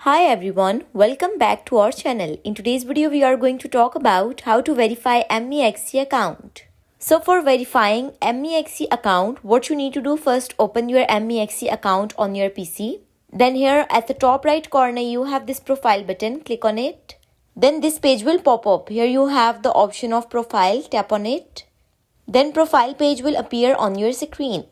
Hi everyone, welcome back to our channel. In today's video, we are going to talk about how to verify MEXC account. So for verifying MEXC account, what you need to do first, open your MEXC account on your PC. Then here at the top right corner, you have this profile button, click on it. Then this page will pop up. Here you have the option of profile, tap on it. Then profile page will appear on your screen.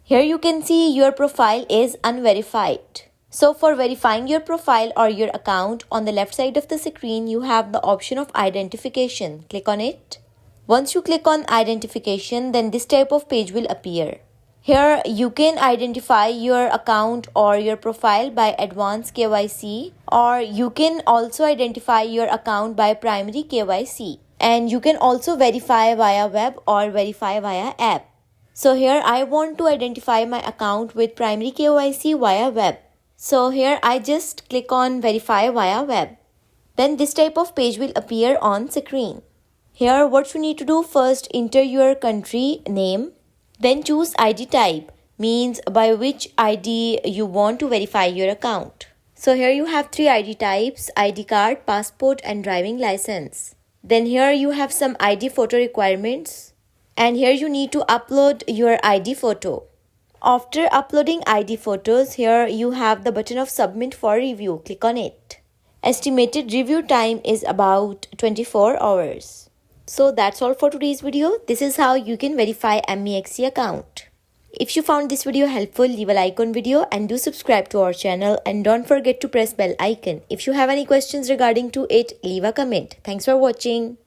Here you can see your profile is unverified. So for verifying your profile or your account, on the left side of the screen, you have the option of identification. Click on it. Once you click on identification, then this type of page will appear. Here you can identify your account or your profile by advanced KYC, or you can also identify your account by primary KYC. And you can also verify via web or verify via app. So here I want to identify my account with primary KYC via web. So here I just click on verify via web. Then this type of page will appear on screen. Here what you need to do first, enter your country name. Then choose ID type, means by which ID you want to verify your account. So here you have three ID types: ID card, passport and driving license. Then here you have some ID photo requirements. And here you need to upload your ID photo. After uploading ID photos, here you have the button of submit for review. Click on it. Estimated review time is about 24 hours. So that's all for today's video. This is how you can verify MEXC account. If you found this video helpful, leave a like on video and do subscribe to our channel, and don't forget to press bell icon. If you have any questions regarding to it, leave a comment. Thanks for watching.